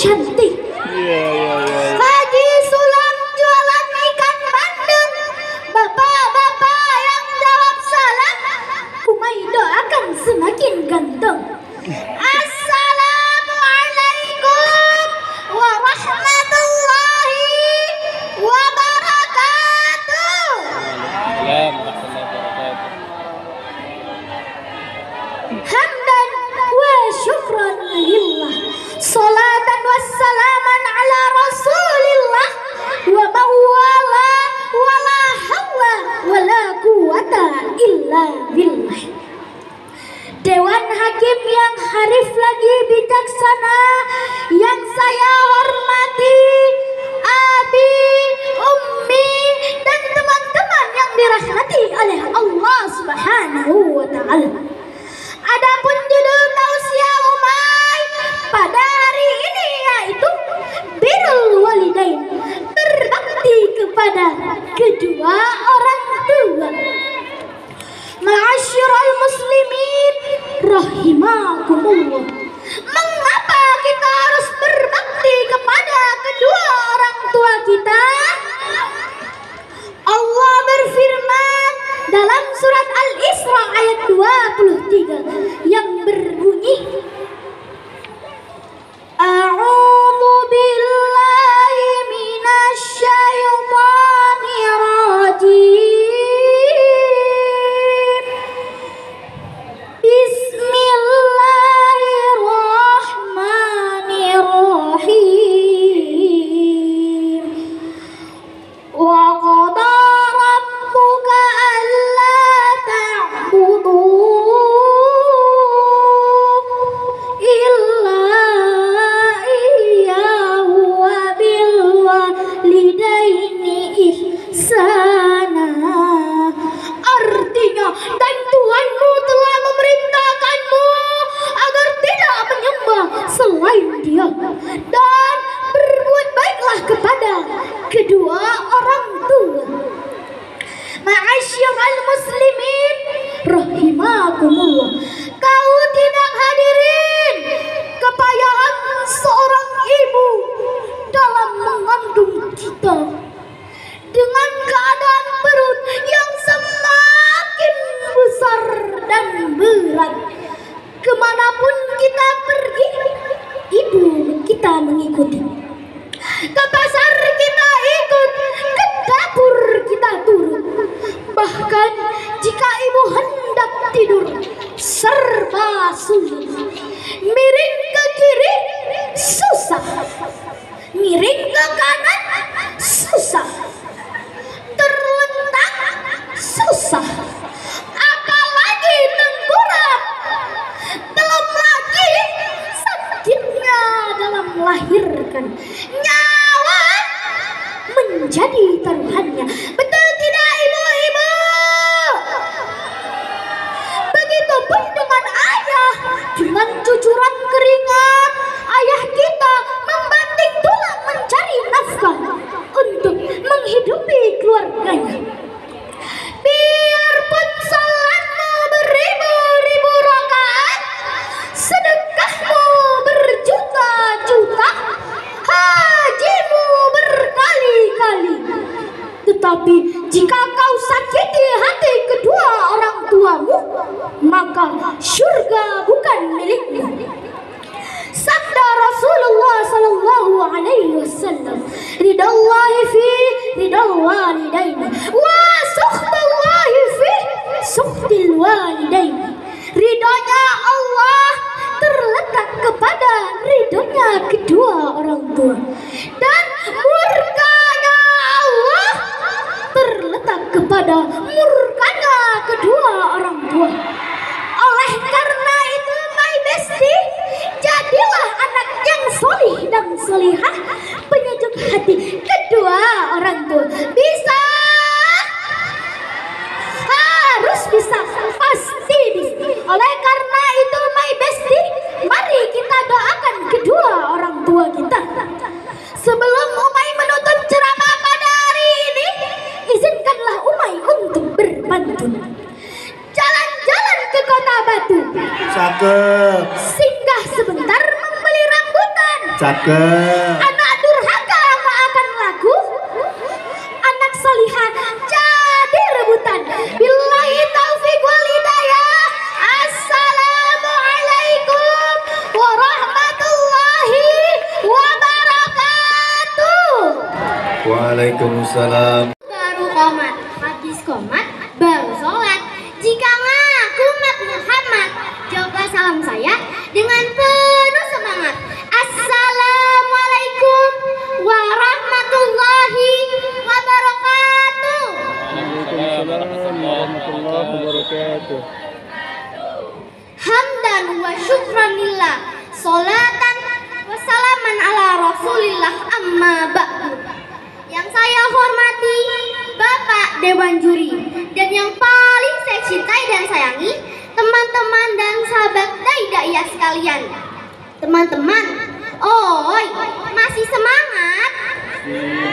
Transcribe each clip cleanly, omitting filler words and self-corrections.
cantik. Haji Sulam jualan ikan bandeng. Bapak-bapak yang jawab salam, kumai doakan semakin ganteng. Assalamualaikum warahmatullahi wabarakatuh. Hamdan wa syukran lillah, salatan wassalaman ala rasulillah, wa mawala wala hawla wala quwata illa billah. Dewan Hakim yang harif lagi bijaksana, yang saya hormati, abi, ummi, dan teman-teman yang dirahmati oleh Allah Subhanahu wa ta'ala. Adapun judul tausiah Umay pada hari ini yaitu birrul walidain, berbakti kepada kedua orang tua. Ma'asyiral muslimin rahimakumullah. Mengapa kita harus berbakti kepada kedua orang tua kita? Allah berfirman dalam surat Al-Isra ayat 23 yang berbunyi, A'udzu billahi minasy syaithanir rajim. Bismillahirrahmanirrahim. Wa qada rabbuka alla ta'budu illa iyyahu wa bil walidaini ihsana. Artinya, dan Tuhanmu telah memerintahkanmu agar tidak menyembah selain Dia, dan berbuat baiklah kepada kedua orang tua. Ma'asyiral muslimin rahimakumullah. Kau tidak hadirin kepayahan seorang ibu dalam mengandung kita, dengan keadaan perut yang semakin besar dan berat. Kemanapun kita pergi, ibu kita mengikuti. Ke pasar kita ikut, ke dapur kita turun. Bahkan jika ibu hendak tidur, serba sulit. Miring ke kiri, susah. Miring ke kanan, susah. Terlentang, susah. Apalagi tengkurap. Belum lagi sakitnya dalam melahirkan. Nyawa menjadi taruhannya. Betul tidak ibu-ibu? Begitupun dengan ayah. Dengan cucuran keringat, ayah kita membanting tulang mencari nafkah untuk menghidupi keluarganya. Biarpun salatmu beribu-ribu rakaat, sedekahmu berjuta-juta, hajimu berkali-kali, tetapi jika kau sakiti hati kedua orang tuamu, maka surga bukan milikmu. Sabda Rasulullah sallallahu alaihi wasallam, ridallahi fi ridal walidain wa sukhtullahi fi sukhtil walidain. Ridhonya Allah terletak kepada ridhonya kedua orang tua, dan murkanya Allah terletak kepada murkanya kedua orang tua. Oleh karena itu, my bestie, jadilah anak yang solih dan solihah, penyejuk hati kedua orang tua. Bisa? Harus bisa, pasti bisa. Oleh karena itu, my bestie, mari kita doakan kedua orang tua kita. Sebelum Umay menutup ceramah pada hari ini, izinkanlah Umay untuk berpantun. Jalan-jalan ke Kota Batu, cakep. singgah sebentar membeli rambutan, Cakep. Anak durhaka nggak akan laku, anak solihah jadi rebutan. Billahi taufiq wal hidayah. Assalamualaikum warahmatullahi wabarakatuh. Waalaikumsalam. Baru qomat, habis qomat baru sholat. Jika ngaku umat Muhammad, jawablah salam saya dengan penuh semangat. Assalamualaikum warahmatullahi wabarakatuh. Waalaikumsalam warahmatullahi wabarakatuh. Hamdan wa syukranillah, salatan wa salaman ala rasulillah, amma ba'du. Yang saya hormati Bapak Dewan Juri, dan yang paling saya cintai dan sayangi teman-teman dan sahabat dai-dai sekalian. Teman-teman, oi, masih semangat?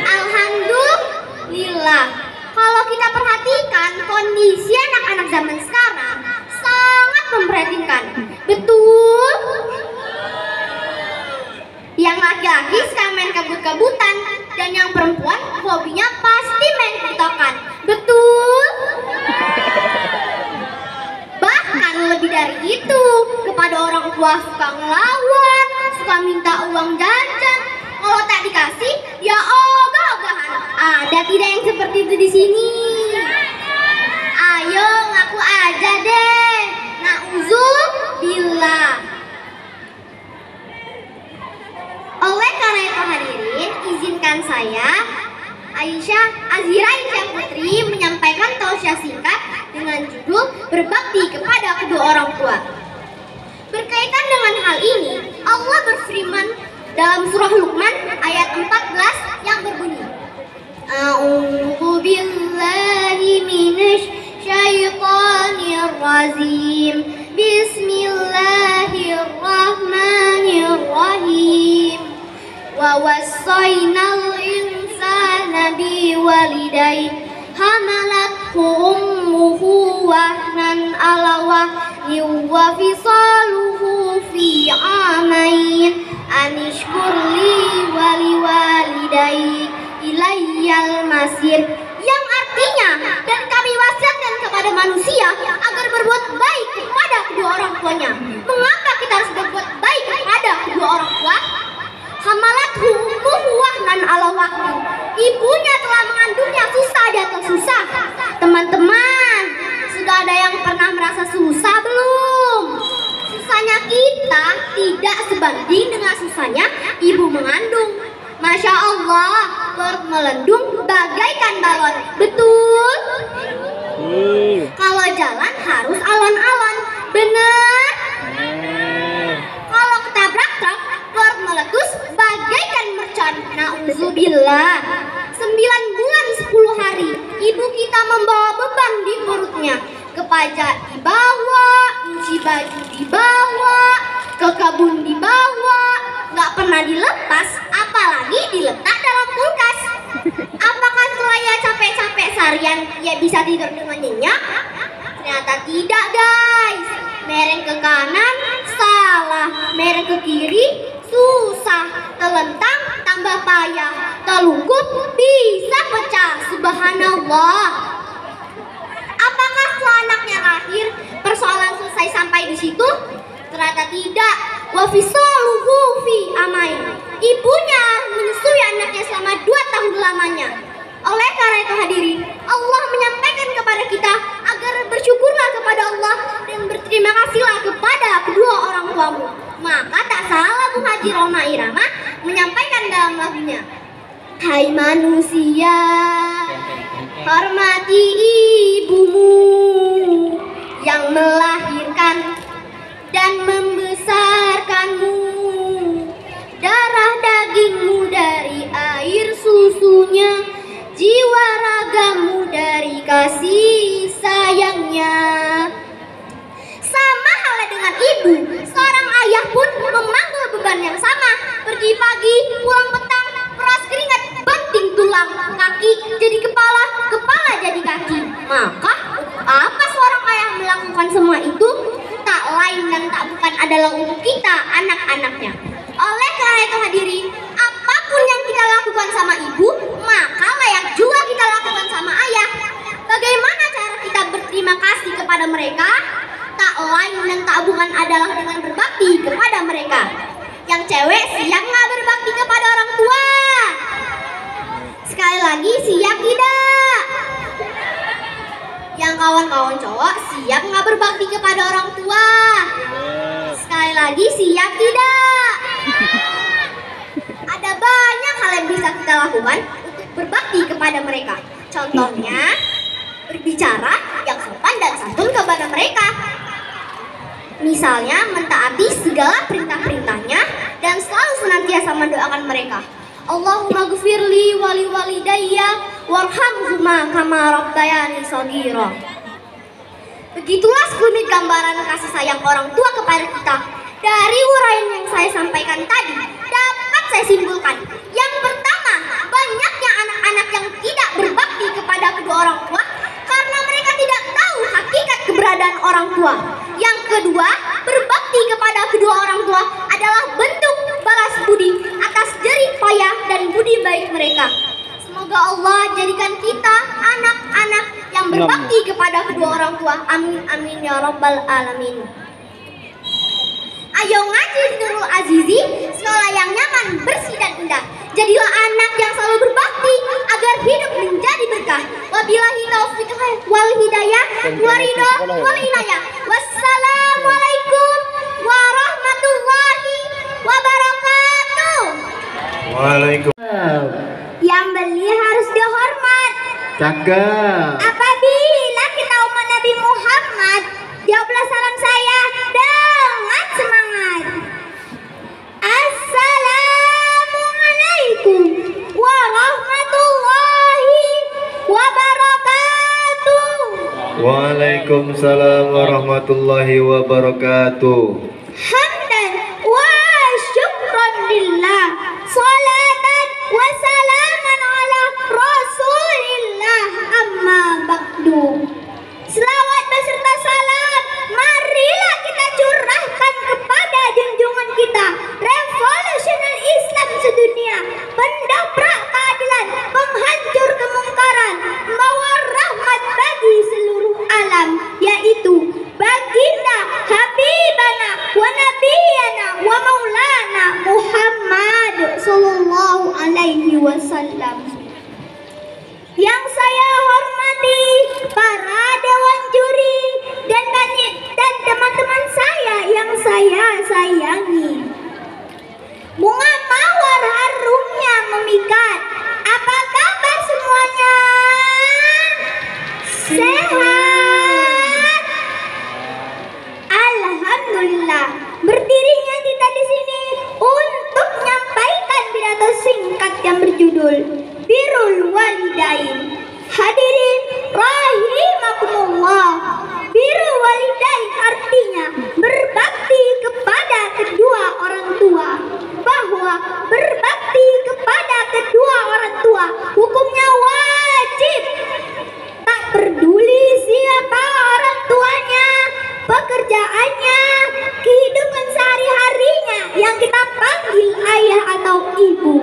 Alhamdulillah. Kalau kita perhatikan kondisi anak-anak zaman sekarang sangat memprihatinkan. Betul? Yang laki-laki suka main kabut-kabutan, dan yang perempuan hobinya pasti main tiktokan. Betul? Bahkan lebih dari itu, kepada orang tua suka ngelawan, suka minta uang jajan. Kalau tak dikasih, ya ogah-ogahan. Ada tidak yang seperti itu di sini? Ayo ngaku aja deh. Na'udzubillah. Oleh karena itu hadirin, izinkan saya Aisyah Putri menyampaikan tausiah singkat dengan judul berbakti kepada kedua orang tua. Berkaitan dengan hal ini, Allah berfirman dalam surah Luqman ayat 14 yang berbunyi, A'udzu billahi minasy syaithanir rajim. Bismillahirrahmanirrahim. Wa wassaynal insana biwalidayhi hamalathu ummuhu wahnan ala wahnin wa fisaluhu fi amain anishkur li waliwalidayhi ilayyal masir, yang artinya, dan kami wasiatkan kepada manusia agar berbuat baik kepada kedua orang tuanya. Mengapa kita harus berbuat baik kepada kedua orang tua? Hamalathu ummuhu wahnan ala wahnin. Ibunya telah mengandungnya susah di atas susah. Teman-teman, sudah ada yang pernah merasa susah belum? Susahnya kita tidak sebanding dengan susahnya ibu mengandung. Masya Allah, perut melendung bagaikan balon. Betul? Kalau jalan harus alon-alon. Benar? Kalau ketabrak truk, perut meletus bagaikan mercon. Na'udzubillah. 9 bulan 10 hari ibu kita membawa beban di perutnya. Kepaja dibawa, nyuci baju dibawa, ke kebun dibawa, nggak pernah dilepas, apalagi diletak dalam kulkas. Apakah setelah ya capek-capek seharian ya bisa tidur dengan nyenyak? Ternyata tidak, guys. Mereng ke kanan salah, mereng ke kiri susah, telentang tambah payah, telungkup bisa pecah. Subhanallah. Apakah setelah anaknya lahir persoalan selesai sampai di situ? Ternyata tidak. Wa fisaluhu fi amain. Ibunya menyusui anaknya selama 2 tahun lamanya. Oleh karena itu hadirin, Allah menyampaikan kepada kita agar bersyukurlah kepada Allah dan berterima kasihlah kepada kedua orang tuamu. Maka tak salah Bu Haji Roma Irama menyampaikan dalam lagunya, hai manusia, hormati ibumu yang melahirkan dan membesarkanmu, darah dagingmu dari air susunya, jiwa ragamu dari kasih sayangnya. Sama halnya dengan ibu, seorang ayah pun memangku beban yang sama. Pergi pagi, pulang petang, peras keringat, banting tulang, kaki jadi kepala, kepala jadi kaki. Maka apa seorang ayah melakukan semua itu? Tak lain dan tak bukan adalah untuk kita, anak-anaknya. Oleh karena itu hadirin cewek siap nggak berbakti kepada orang tua? Sekali lagi, siap tidak? Yang kawan-kawan cowok siap nggak berbakti kepada orang tua? Sekali lagi, siap tidak? Ada banyak hal yang bisa kita lakukan untuk berbakti kepada mereka. Contohnya, berbicara yang sopan dan santun kepada mereka. Misalnya, mentaati segala perintah-perintahnya dan selalu senantiasa mendoakan mereka. Allahumma gfirli wali walidayya warhamhuma kama rabbayani shaghira. Begitulah sekelumit gambaran kasih sayang orang tua kepada kita. Dari uraian yang saya sampaikan tadi, dapat saya simpulkan. Yang pertama, banyaknya anak-anak yang tidak berbakti kepada kedua orang tua karena mereka tidak tahu hakikat keberadaan orang tua. Yang kedua, berbakti kepada kedua orang tua adalah bentuk balas budi atas jerih payah dan budi baik mereka. Semoga Allah jadikan kita anak-anak yang berbakti kepada kedua orang tua. Amin amin ya rabbal alamin. Ayo ngaji di Nurul Azizi, sekolah yang nyaman, bersih dan indah. Jadilah anak yang selalu berbakti agar hidup menjadi berkah. Wabillahi taufiq wal hidayah waridho wal inayah. Wassalamualaikum warahmatullahi wabarakatuh. Waalaikumsalam. Yang beli harus dihormat. Cakep. Apabila kita umat Nabi Muhammad, jawablah salam saya dengan semangat. Assalamualaikum warahmatullahi wabarakatuh. Waalaikumsalam warahmatullahi wabarakatuh. Hamdan wa syukran lillah, salatan wa salaman ala rasulillah, amma ba'du. Selawat beserta salam marilah kita curahkan kepada junjungan kita, revolusioner Islam sedunia, pendobrak keadilan, penghancur kemungkaran, membawa rahmat bagi seluruh alam, yaitu baginda Habibana wa Nabiyana wa Maulana Muhammad sallallahu alaihi wasallam. Yang saya hormati para dewan juri dan teman-teman saya yang saya sayangi. Bunga mawar harumnya memikat. Apa kabar semuanya? Sehat? Alhamdulillah. Berdirinya kita di sini untuk menyampaikan pidato singkat yang berjudul Birrul Walidain. Hadirin rahimakumullah. Birrul Walidain artinya berbakti kepada kedua orang tua. Bahwa berbakti kepada kedua orang tua hukumnya wajib. Tak peduli siapa orang tuanya, pekerjaannya, kehidupan sehari-harinya yang kita panggil ayah atau ibu.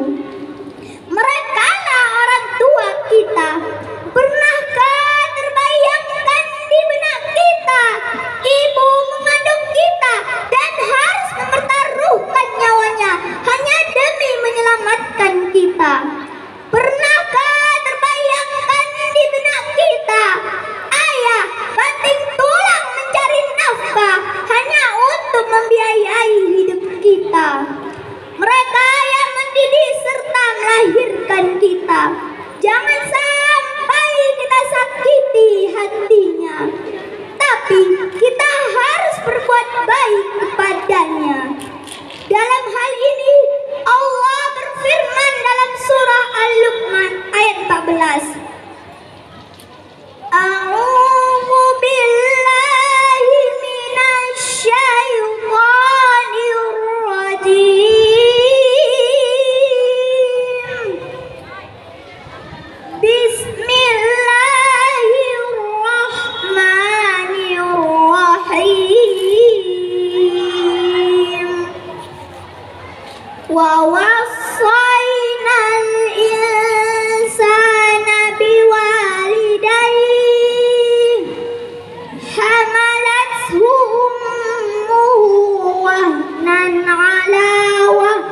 Mereka lah orang tua kita. Pernahkah terbayangkan di benak kita ibu mengandung kita dan harus mempertaruhkan nyawanya hanya demi menyelamatkan kita? Pernahkah terbayangkan di benak kita ayah banting tulang mencari nafkah hanya untuk membiayai hidup kita? Mereka yang mendidik serta melahirkan kita. Jangan sampai kita sakiti hatinya, tapi kita harus berbuat baik kepadanya. Dalam hal ini Allah berfirman dalam surah Al-Luqman ayat 14. A'udzu billahi minasy syaithanir rajim. Bismillahirrahmanirrahim. Wa wasainal insana biwalidayhi hamalathu ummuhu wahnan ala wahnin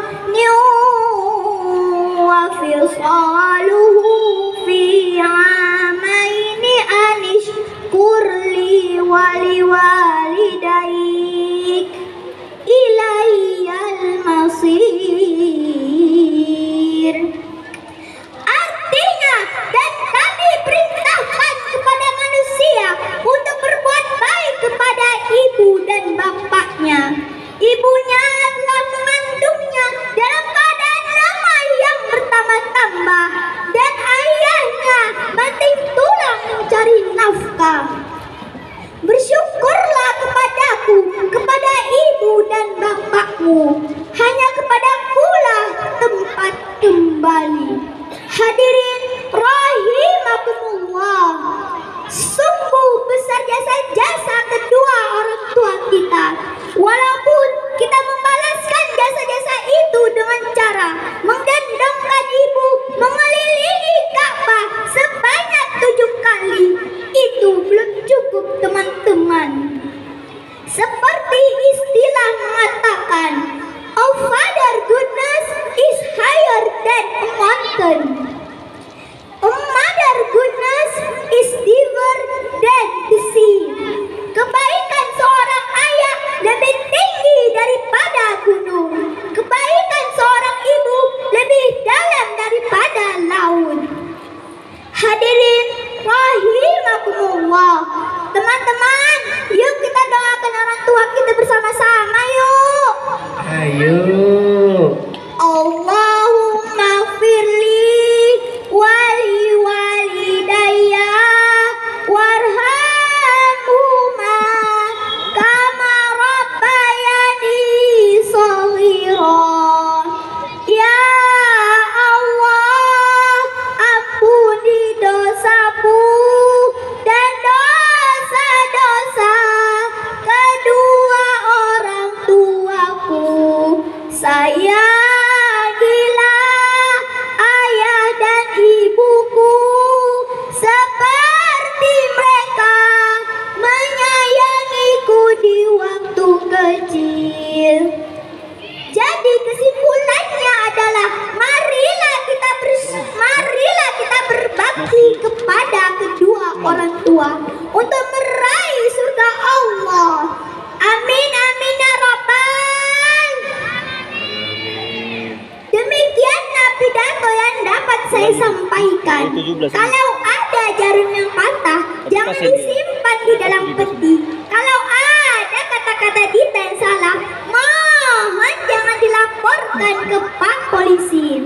saya sampaikan, kalau ada jarum yang patah, jangan disimpan di dalam peti. Kalau ada kata-kata Dita yang salah, mohon jangan dilaporkan ke Pak Polisi.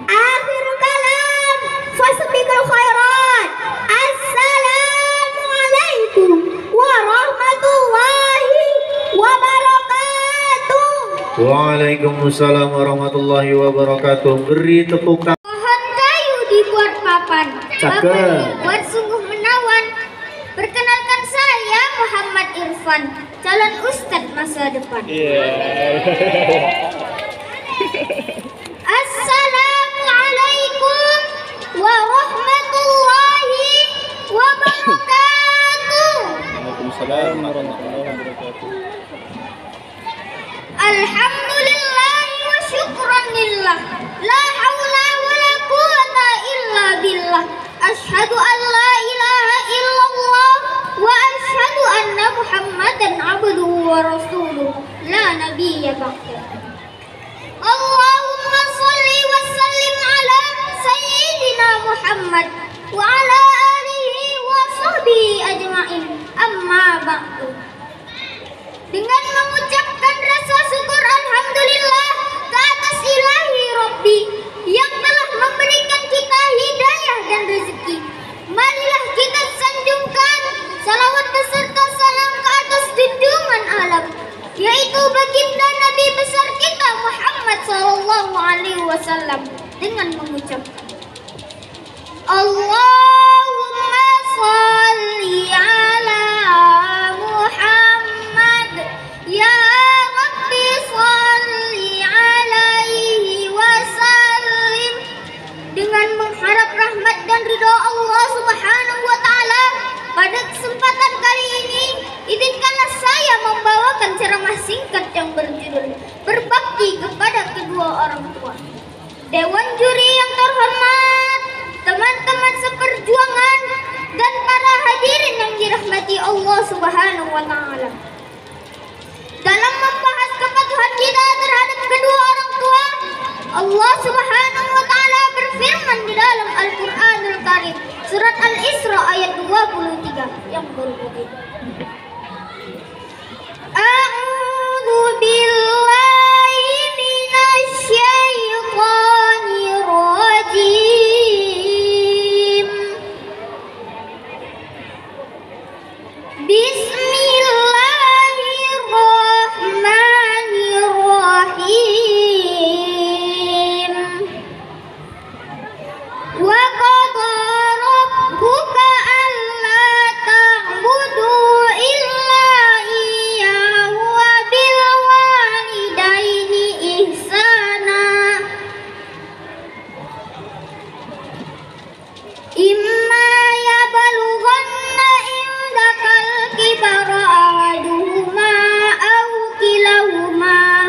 Akhirul kalam, fasabiqul khairat. Assalamualaikum warahmatullahi wabarakatuh. Waalaikumsalam warahmatullahi wabarakatuh. Beri tepuk tangan. Pohon kayu dibuat papan, Cakep. papan dibuat sungguh menawan. Perkenalkan saya Muhammad Irfan, calon ustadz masa depan. Assalamualaikum warahmatullahi wabarakatuh. Waalaikumsalam warahmatullahi wabarakatuh. Alhamdulillah wa syukran lillah, la haula wa la quwata illa billah. Asyhadu an la ilaha illallah wa asyhadu anna Muhammadan abduhu wa rasuluh, la nabiyya ba'dah. Allahumma shalli wa sallim ala sayyidina Muhammad wa ala alihi wa sahbihi ajma'in. Amma ba'du. Dengan mengucapkan rasa syukur alhamdulillah ke atas ilahi Rabbi yang telah memberikan kita hidayah dan rezeki, marilah kita sanjungkan salawat beserta salam ke atas junjungan alam, yaitu baginda Nabi besar kita Muhammad SAW, dengan mengucap Allahumma sholli ala Muhammad, ya Rabbi sholli alaihi wasallim. Dengan mengharap rahmat dan ridha Allah Subhanahu wa taala, pada kesempatan kali ini izinkanlah saya membawakan ceramah singkat yang berjudul Berbakti kepada kedua orang tua. Dewan juri yang terhormat, teman-teman seperjuangan, dan para hadirin yang dirahmati Allah Subhanahu wa taala. Dalam membahas kepatuhan kita terhadap kedua orang tua, Allah Subhanahu wa taala berfirman di dalam Al-Qur'anul Karim, surat Al-Isra ayat 23 yang berbunyi, A'udzu billahi minasyaitonir rajim. Bismillahirrahmanirrahim. Wa qada rabbuka alla ta'budu illa iyyahu wa bil walidaini ihsana. Imma yablughanna indakal kibara ahaduhuma aw kilahuma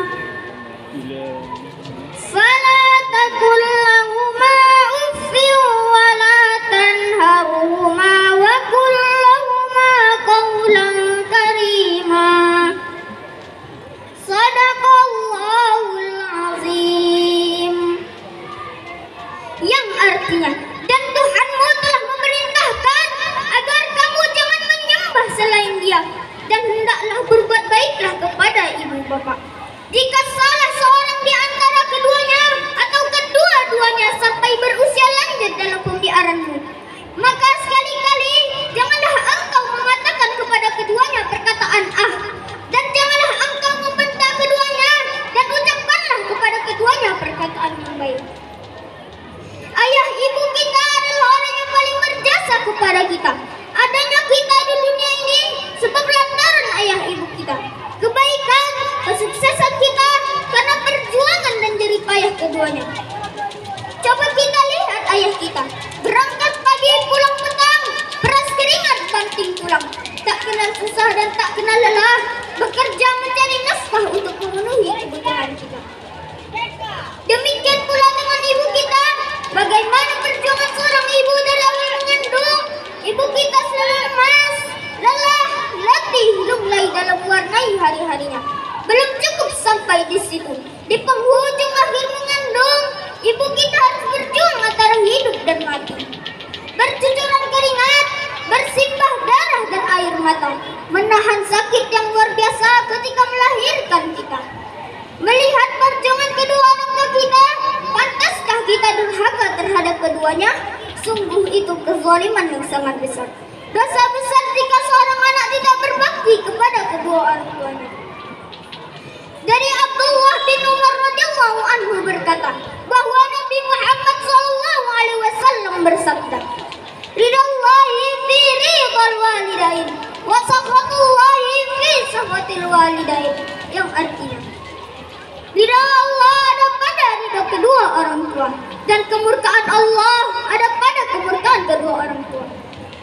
fala taqul lahuma uffin wa la tanharhuma wa qul lahuma qawlan karima. Shadaqallahul azim. Yang artinya, dan Tuhanmu telah memerintahkan agar kamu jangan menyembah selain Dia, dan hendaklah berbuat baiklah kepada ibu bapa. Jika salah seorang di antara keduanya atau kedua-duanya sampai berusia lanjut dalam pemeliharanmu, maka sekali-kali janganlah engkau mengatakan kepada keduanya perkataan ah, dan janganlah engkau membentak keduanya, dan ucapkanlah kepada keduanya perkataan yang baik. Ayah ibu kita adalah orang yang paling berjasa kepada kita. Adanya kita di dunia ini sebab lantaran ayah ibu kita. Kebaikan, kesuksesan kita karena perjuangan dan jerih payah keduanya. Coba kita lihat ayah kita, berangkat pagi pulang petang, peras keringat banting tulang, tak kenal susah dan tak kenal lelah, bekerja mencari nafkah untuk memenuhi kebutuhan kita. Demikian pula dengan ibu kita. Bagaimana perjuangan seorang ibu dalam mengandung? Ibu kita selalu lemas, lelah, letih, lunglai dalam mewarnai hari-harinya. Belum cukup sampai di situ. Di penghujung akhir mengandung, ibu kita harus berjuang antara hidup matang, menahan sakit yang luar biasa ketika melahirkan kita. Melihat perjuangan kedua orang tua kita, pantaskah kita durhaka terhadap keduanya? Sungguh itu kezaliman yang sangat besar. Dosa besar jika seorang anak tidak berbakti kepada kedua orang tuanya. Dari Abdullah bin Umar radhiyallahu anhu berkata bahwa Nabi Muhammad SAW bersabda, "Ridallahi fi ridal walidain wa sakhatullahi fi sakhatil walidain." Yang artinya, ridha Allah ada pada ridha kedua orang tua dan kemurkaan Allah ada pada kemurkaan kedua orang tua.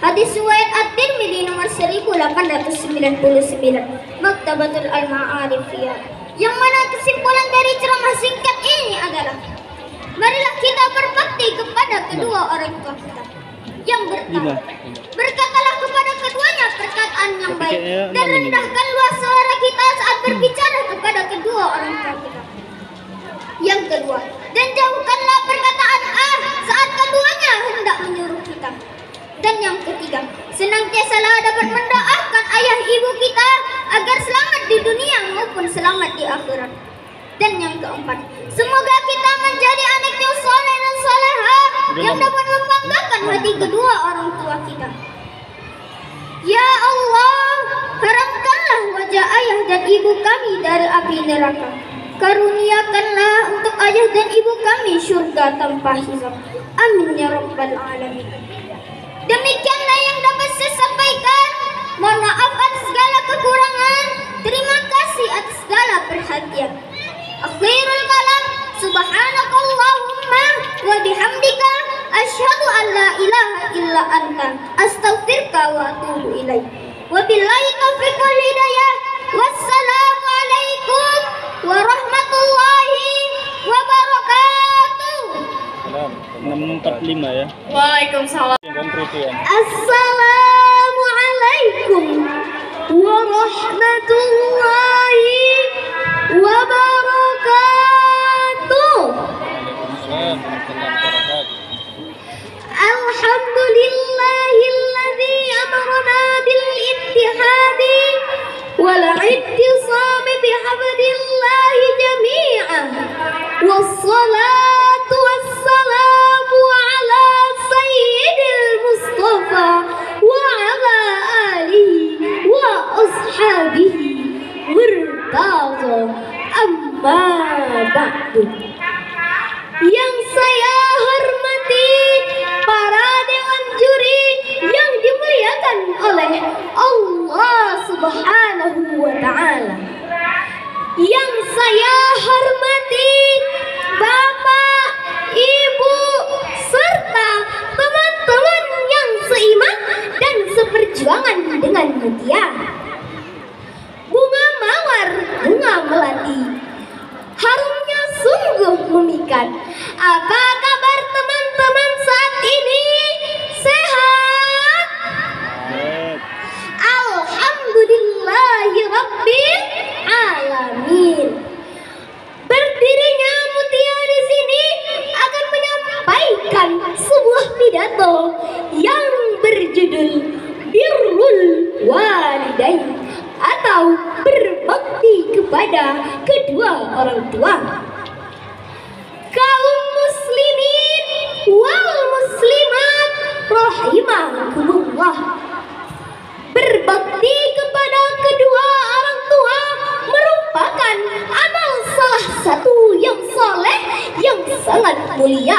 Hadis riwayat At-Tirmidzi nomor 1899, Maktabatul Al-Ma'arifiyah. Yang mana kesimpulan dari ceramah singkat ini adalah, marilah kita berbakti kepada kedua orang tua kita yang bertakwa. Berkatalah kepada keduanya perkataan yang baik dan rendahkanlah suara kita saat berbicara kepada kedua orang tua kita. Yang kedua, dan jauhkanlah perkataan saat keduanya hendak menyuruh kita. Dan yang ketiga, senantiasalah dapat mendoakan ayah ibu kita agar selamat di dunia maupun selamat di akhirat. Dan yang keempat, semoga kita menjadi anak yang soleh dan soleha yang dapat membanggakan hati kedua orang tua kita. Ya Allah, haramkanlah wajah ayah dan ibu kami dari api neraka. Karuniakanlah untuk ayah dan ibu kami surga tanpa hisab. Amin ya rabbal alamin. Demikianlah yang dapat saya sampaikan. Mohon maaf atas segala kekurangan. Terima kasih atas segala perhatian. Akhirul kalam, subhanakallahumma wa bihamdika asyhadu an la ilaha illa anta astaghfiruka wa atubu ilaik. Wabillahi taufiq wal hidayah. Wassalamu alaikum warahmatullahi wabarakatuh. 645 ya. Waalaikumsalam. Assalamualaikum warahmatullahi wabarakatuh. Alhamdulillahilladzi amarna bil ittihadi wal ittisam bihablillahi jami'an. Wassalatu wassalamu ala sayyidil Mustafa wa ala alihi wa ashabihi murtaza amma ba'du. Yang saya hormati para dewan juri yang dimuliakan oleh Allah Subhanahu wa ta'ala. Yang saya hormati Bapak, Ibu, serta teman-teman yang seiman dan seperjuangan dengan Mutia. Bunga mawar, bunga melati, harumnya sungguh memikat. Apa kabar teman-teman saat ini? Sehat? Alhamdulillahirabbil alamin. Berdirinya Mutia di sini akan menyampaikan sebuah pidato yang berjudul Birrul Walidain atau berbakti kepada kedua orang tua. Kaum muslimin wal muslimat rahimakumullah, berbakti kepada kedua orang tua merupakan amal salah satu yang soleh yang sangat mulia.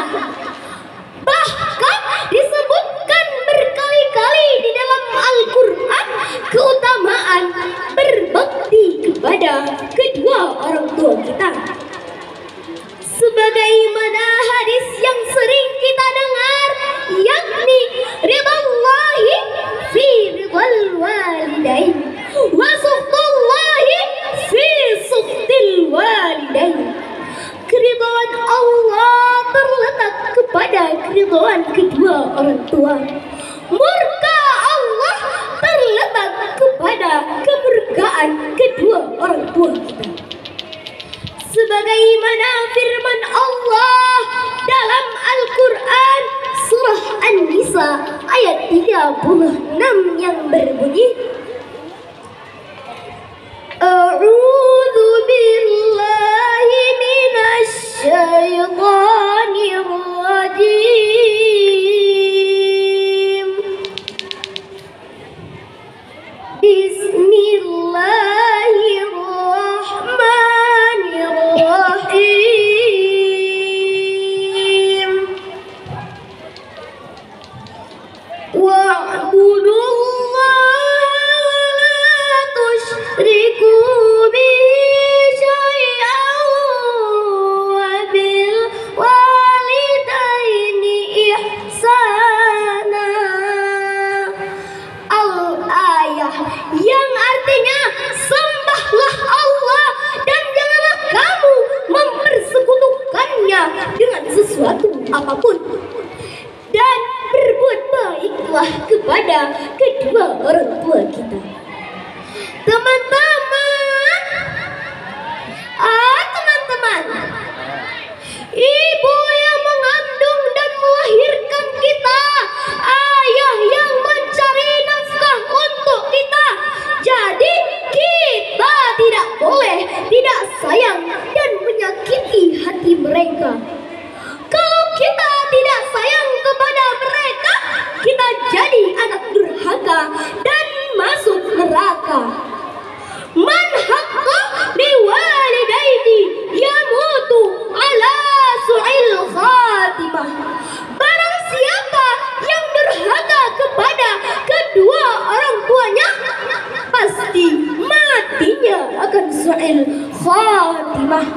Bahkan disebutkan berkali-kali di dalam Al-Quran keutamaan berbakti kepada kedua orang tua kita. Sebagaimana hadis yang sering kita dengar, yakni ridallahi fi ridal walidain wa sukhtullahi fi sukhtil walidain. Keridhaan Allah terletak kepada keridhaan kedua orang tua. Murka Allah terletak kepada kemurkaan kedua orang tua kita. Sebagaimana firman Allah dalam Al-Quran surah An-Nisa ayat 36 yang berbunyi, sesuatu apapun. Dan berbuat baiklah kepada kedua orang tua kita. Teman-teman, teman-teman, ibu yang mengandung dan melahirkan kita, ayah yang mencari nafkah untuk kita. Jadi kita tidak boleh tidak sayang dan menyakiti hati mereka. Kalau kita tidak sayang kepada mereka, kita jadi anak durhaka dan masuk neraka. Man haqqa biwalidaini yamutu ala su'il khatimah. Barang siapa yang durhaka kepada kedua orang tuanya, pasti matinya akan su'il khatimah.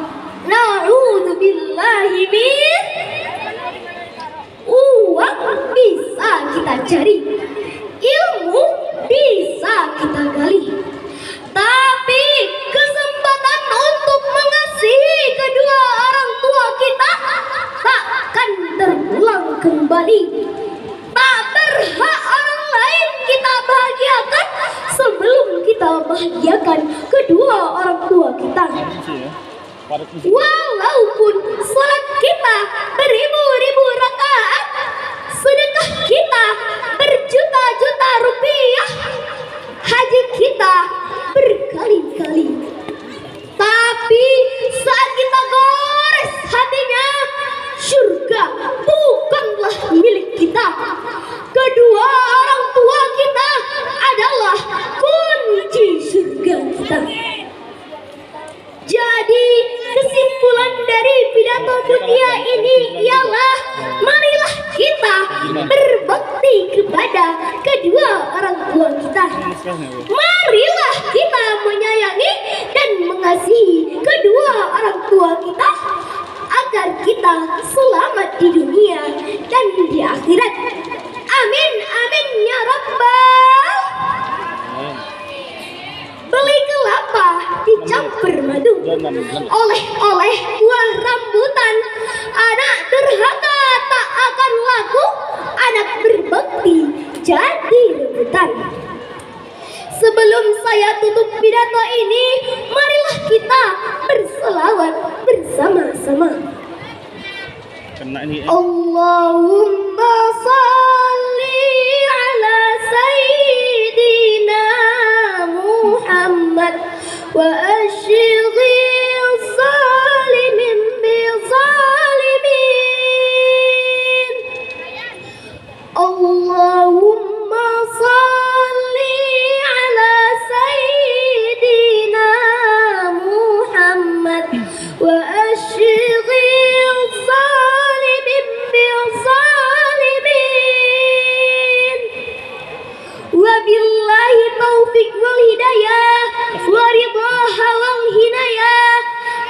Na'udzubillahi min. Uang bisa kita cari, ilmu bisa kita gali, tapi kesempatan untuk mengasihi kedua orang tua kita takkan terulang kembali. Tak berhak orang lain kita bahagiakan sebelum kita bahagiakan kedua orang tua kita. Walaupun salat kita beribu-ribu rakaat, sedekah kita berjuta-juta rupiah, haji kita berkali-kali, tapi saat kita gores hatinya, surga bukanlah milik kita. Kedua orang tua kita adalah kunci surga kita. Jadi kesimpulan dari pidato mulia ini ialah, marilah kita berbakti kepada kedua orang tua kita. Marilah kita menyayangi dan mengasihi kedua orang tua kita agar kita selamat di dunia dan di akhirat. Amin amin ya rabbal. Beli kelapa dicampur madu, oleh-oleh buah rambutan. Anak durhaka tak akan laku, anak berbakti jadi rebutan. Sebelum saya tutup pidato ini, marilah kita berselawat bersama-sama. Allahumma salli ala sayyidina Muhammad wa ashghil zalimin bi zalimin. Allahumma salli ala sayyidina Muhammad wa ashghil zalimin bi zalimin. Wabillahi taufiq wal hidayah wa ridha wal hinayah.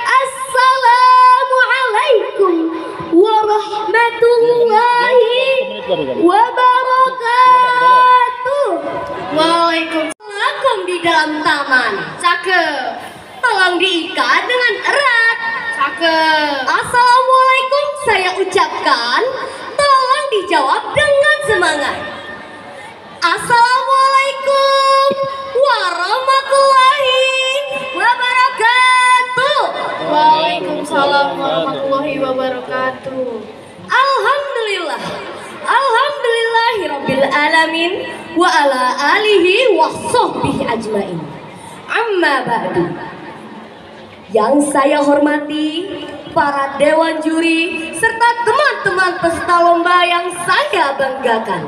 Assalamualaikum warahmatullahi wabarakatuh. Waalaikumsalam. Di dalam taman, cakep. Tolong diikat dengan erat, cakep. Assalamualaikum saya ucapkan, tolong dijawab dengan semangat. Assalamualaikum warahmatullahi wabarakatuh. Waalaikumsalam warahmatullahi wabarakatuh. Alhamdulillah, alhamdulillahirabbil alamin wa ala alihi wa sahbihi ajmain. Amma ba'du. Yang saya hormati para dewan juri serta teman-teman peserta lomba yang saya banggakan.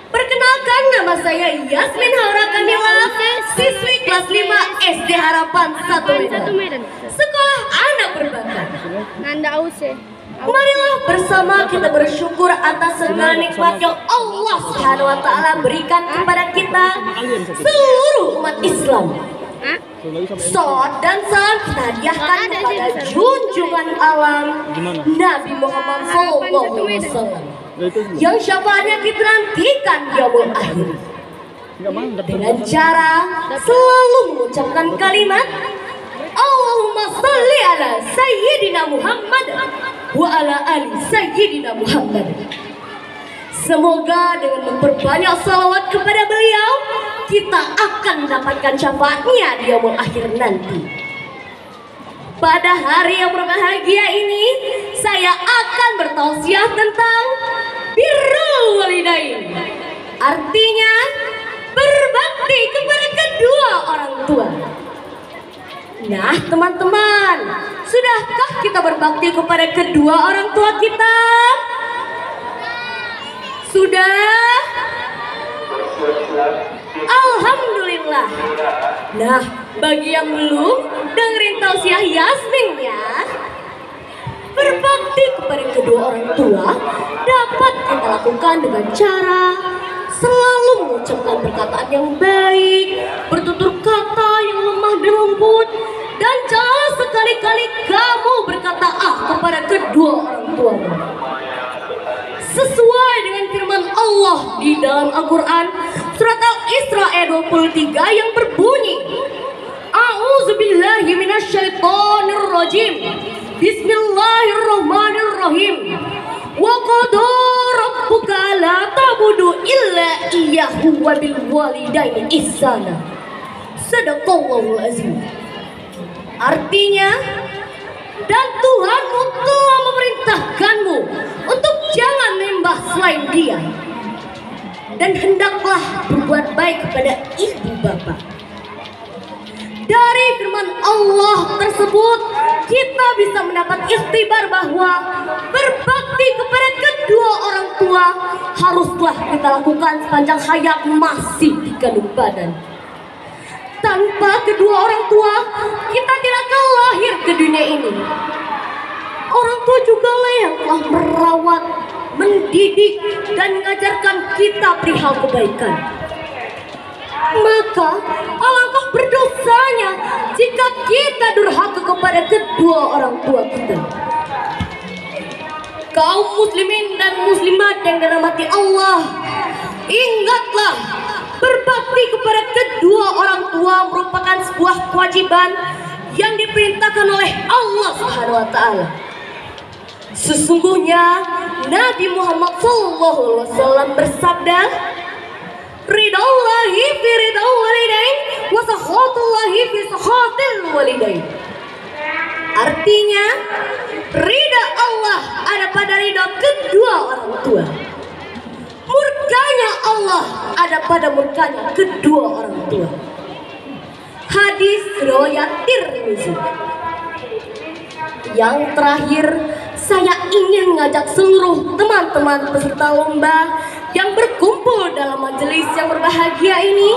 Perkenalkan, nama saya Yasmin Haura Kamila, siswi kelas 5 SD Harapan 1 Medan, Sekolah Anak Berbakat. Marilah bersama kita bersyukur atas segala nikmat yang Allah Subhanahu wa Ta'ala berikan kepada kita seluruh umat Islam. Salawat dan salam kita hadiahkan kepada junjungan alam Nabi Muhammad SAW, yang syafaatnya kita nantikan di yaumul akhir, dengan cara selalu mengucapkan kalimat Allahumma sholli ala sayyidina Muhammad wa wa ala ali sayyidina Muhammad. Semoga dengan memperbanyak salawat kepada beliau, kita akan mendapatkan syafaatnya di yaumul akhir nanti. Pada hari yang berbahagia ini, saya akan bertausiah tentang birrul walidain. Artinya, berbakti kepada kedua orang tua. Nah, teman-teman, sudahkah kita berbakti kepada kedua orang tua kita? Sudah? Alhamdulillah. Nah, bagi yang belum, dengerin tausiah Yasmin ya. Berbakti kepada kedua orang tua dapat kita lakukan dengan cara selalu mengucapkan perkataan yang baik, bertutur kata yang lemah dan lembut, dan jangan sekali-kali kamu berkata kepada kedua orang tuamu. Sesuai dengan firman Allah di dalam Al-Quran surat Al-Isra ayat 23 yang berbunyi, A'udzubillahi minasyaitonirrajim. Bismillahirrahmanirrahim. Wa qada rabbuka la ta'budu illa iyyahu wa bil walidaini ihsana. Shadaqallahul azim. Artinya, dan Tuhanmu telah memerintahkanmu untuk jangan menyembah selain Dia, dan hendaklah berbuat baik kepada ibu bapa. Dari firman Allah tersebut, kita bisa mendapat ikhtibar bahwa berbakti kepada kedua orang tua haruslah kita lakukan sepanjang hayat masih di kandung badan. Tanpa kedua orang tua, kita tidak akan lahir ke dunia ini. Orang tua juga lah yang telah merawat, mendidik, dan mengajarkan kita perihal kebaikan. Maka alangkah berdosanya jika kita durhaka kepada kedua orang tua kita. Kaum muslimin dan muslimat yang dirahmati Allah, ingatlah, berbakti kepada kedua orang tua merupakan sebuah kewajiban yang diperintahkan oleh Allah Subhanahu wa taala. Sesungguhnya Nabi Muhammad SAW bersabda, Ridaullahi fi ridau walidain wa sakhatullahi fi sakhatil walidain. Artinya, ridha Allah ada pada ridha kedua orang tua. Murkanya Allah ada pada murkanya kedua orang tua. Hadis riwayat Tirmizi. Yang terakhir, saya ingin mengajak seluruh teman-teman peserta lomba yang berkumpul dalam majelis yang berbahagia ini,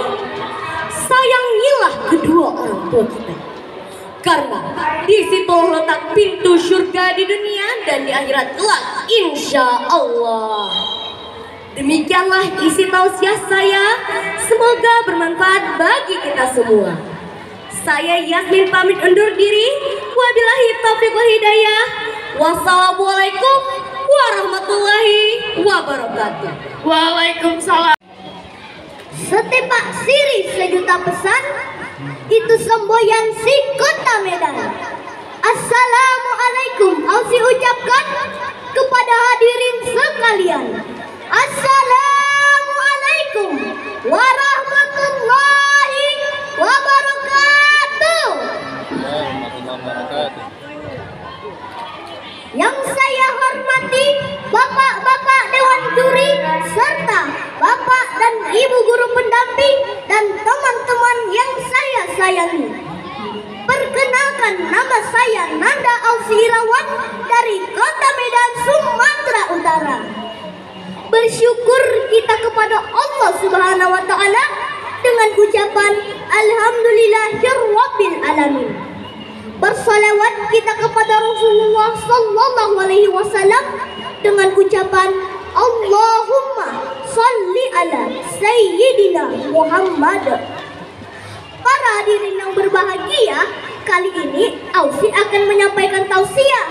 sayangilah kedua orang tua kita. Karena di situ letak pintu surga di dunia dan di akhirat kelak, insya Allah. Demikianlah isi tausiah saya. Semoga bermanfaat bagi kita semua. Saya Yasmin pamit undur diri. Wabillahi taufiq wal hidayah. Wassalamualaikum warahmatullahi wabarakatuh. Waalaikumsalam. Setepak siri sejuta pesan, itu semboyan si kota Medan. Assalamualaikum, Ausi ucapkan kepada hadirin sekalian. Assalamualaikum warahmatullahi wabarakatuh. Yang saya hormati Bapak-bapak Dewan Juri serta Bapak dan Ibu guru pendamping dan teman-teman yang saya sayangi. Perkenalkan, nama saya Nanda Ausi Irawan dari Kota Medan, Sumatera Utara. Bersyukur kita kepada Allah Subhanahu wa taala dengan ucapan Alhamdulillahirabbil alamin. Bersalawat kita kepada Rasulullah sallallahu alaihi wasallam dengan ucapan Allahumma sholli ala sayyidina Muhammad. Para hadirin yang berbahagia, kali ini Ausi akan menyampaikan tausiah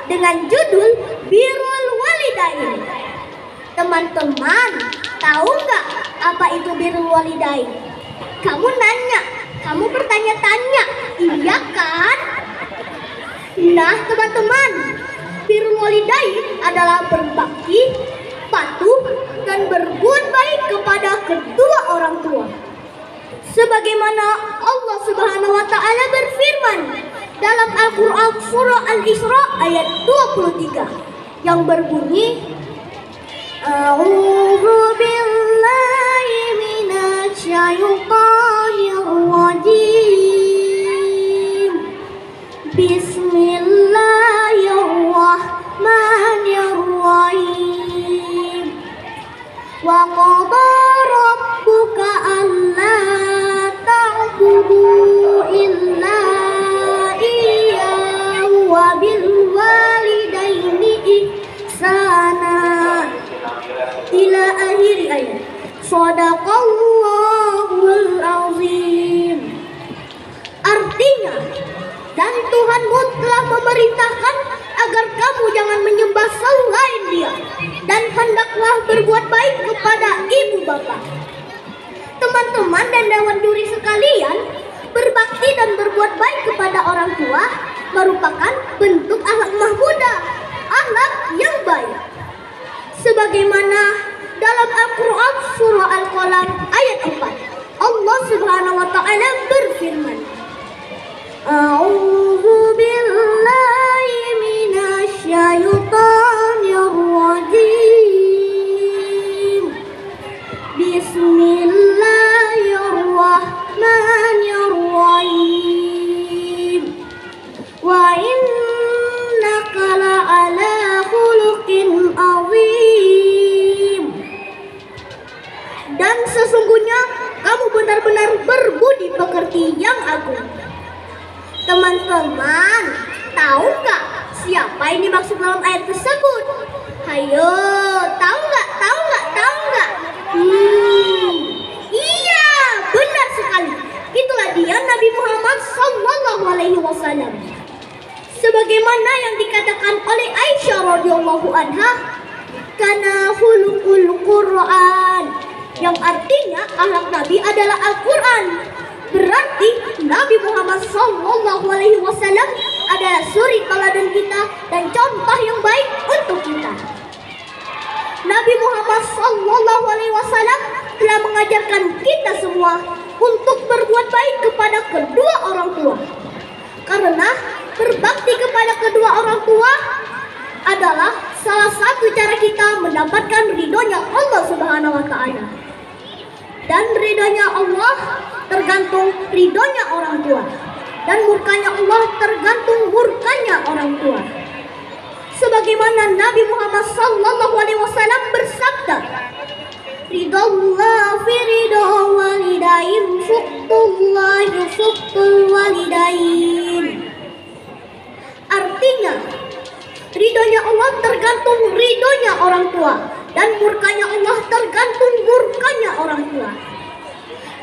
dengan judul Birrul Walidain. Teman-teman, tahu nggak apa itu birrul walidain? Kamu nanya, kamu bertanya-tanya, iya kan? Nah teman-teman, birrul walidain baik adalah berbakti, patuh, dan berbuat baik kepada kedua orang tua. Sebagaimana Allah Subhanahu wa taala berfirman dalam Al-Qur'an surah Al-Isra ayat 23 yang berbunyi A'udzu billahi minasy syaithanir rajim. Bismillahirrahmanirrahim. Wa qada rabbuka alla ta'budu illa iyyahu wa bil walidaini ihsana ila akhir ayat. Shadaqallahul azim. Artinya, dan Tuhanmu telah memerintahkan agar kamu jangan menyembah selain Dia, dan hendaklah berbuat baik kepada ibu bapak. Teman-teman dan dewan juri sekalian, berbakti dan berbuat baik kepada orang tua merupakan bentuk akhlak mahmudah, akhlak yang baik. Sebagaimana dalam Al-Quran surah Al-Qalam ayat 4, Allah Subhanahu wa taala berfirman, A'udzu billahi minasy syaithanir rajim. Bismillahirrahmanirrahim. Wa innaka la'ala khuluqin azim. Dan sesungguhnya kamu benar-benar berbudi pekerti yang agung. Teman-teman, tahu nggak siapa yang dimaksud dalam ayat tersebut? Hayo, tahu nggak? Tahu nggak? Tahu nggak? Iya, benar sekali. Itulah dia Nabi Muhammad SAW. Sebagaimana yang dikatakan oleh Aisyah radhiyallahu anha, kana khuluqul Quran, yang artinya akhlak Nabi adalah Al-Quran. Berarti Nabi Muhammad SAW adalah suri teladan kita dan contoh yang baik untuk kita. Nabi Muhammad SAW telah mengajarkan kita semua untuk berbuat baik kepada kedua orang tua. Karena berbakti kepada kedua orang tua adalah salah satu cara kita mendapatkan ridhonya Allah Subhanahu wa taala. Dan ridhonya Allah tergantung ridhonya orang tua, dan murkanya Allah tergantung murkanya orang tua. Sebagaimana Nabi Muhammad SAW bersabda, Ridallah fi ridha walidain, syukurullahi syukurul walidain. Artinya, ridhonya Allah tergantung ridhonya orang tua, dan murkanya Allah tergantung murkanya orang tua.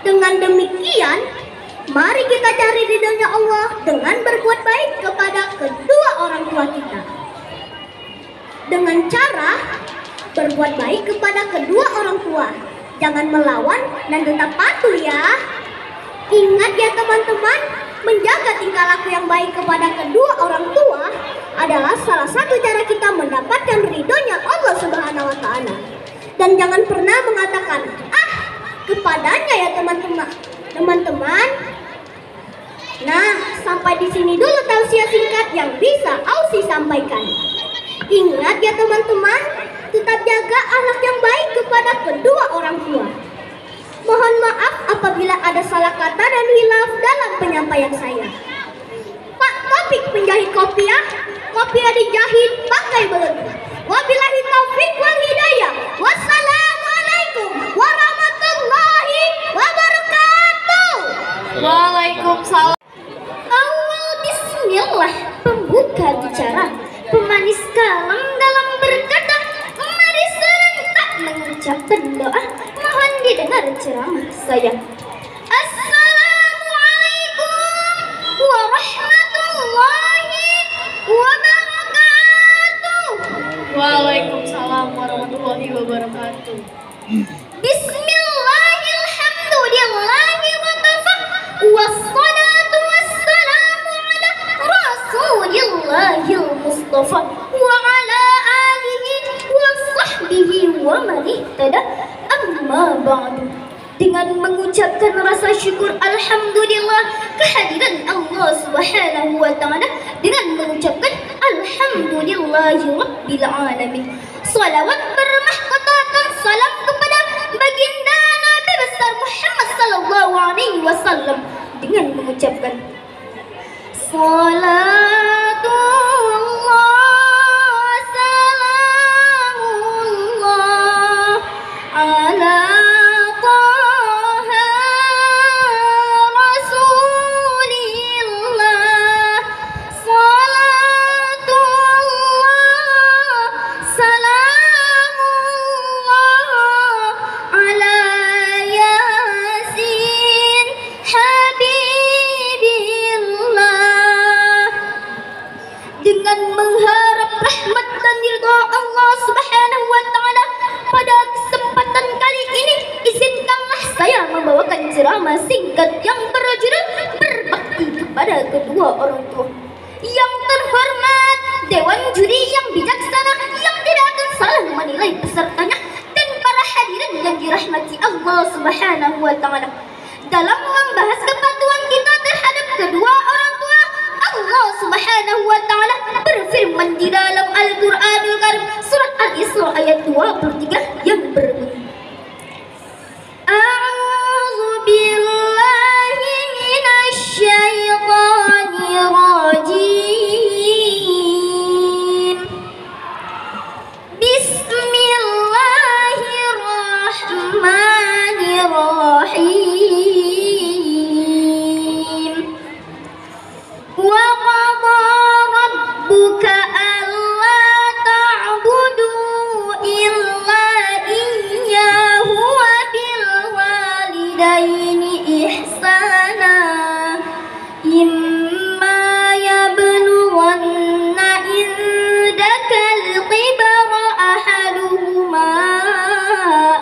Dengan demikian, mari kita cari ridhonya Allah dengan berbuat baik kepada kedua orang tua kita. Dengan cara berbuat baik kepada kedua orang tua, jangan melawan dan tetap patuh ya. Ingat ya teman-teman, menjaga tingkah laku yang baik kepada kedua orang tua adalah salah satu cara kita mendapatkan ridhonya Allah Subhanahu wa taala. Dan jangan pernah mengatakan kepadanya ya teman-teman. Nah, sampai di sini dulu tausiah singkat yang bisa Ausi sampaikan. Ingat ya teman-teman, tetap jaga akhlak yang baik kepada kedua orang tua. Mohon maaf apabila ada salah kata dan hilaf dalam penyampaian saya. Pak Topik penjahit kopiah dijahit pakai belenggu. Wabillahi taufik wal hidayah. Wassalamualaikum warahmatullahi wabarakatuh. Waalaikumsalam. Awal bismillah, pembuka bicara, pemanis kalam dalam berkata, mari serentak mengucapkan doa, mohon didengar ceramah saya. Assalamualaikum warahmatullahi wabarakatuh. Waalaikumsalam warahmatullahi wabarakatuh. Bismillahirrahmanirrahim. Wassalatu wassalamu ala Rasulillahil Mustafa wa ala ihtada. Amma ba'du. Dengan mengucapkan rasa syukur alhamdulillah kehadiran Allah Subhanahu wa taala, dengan mengucapkan alhamdulillahi rabbil alamin. Salawat bermahkotatan salam kepada baginda Nabi besar Muhammad sallallahu alaihi wasallam, dengan mengucapkan salatullah salamullah ala taha rasulillah. Salatullah salamullah ala yasin habibillah. Dengan mengharap rahmat dan ridha Allah Subhanahu wa taala, pada kesempatan kali ini izinkanlah saya membawakan ceramah singkat yang berjudul berbakti kepada kedua orang tua. Yang terhormat Dewan Juri yang bijaksana yang tidak akan salah menilai pesertanya, dan para hadirin yang dirahmati Allah Subhanahu wa taala. Dalam membahas kepatuhan kita terhadap kedua orang tua, Allah Subhanahu wa taala berfirman di dalam Al-Qur'anul Karim surat Al-Isra ayat 23 yang berbunyi, A'udzu billahi minasy syaithanir rajim. Bismillahirrahmanirrahim. Wa qada rabbuka alla ta'budu illa iyyahu wa bil walidaini ihsana. Imma yablughanna indakal kibara ahaduhuma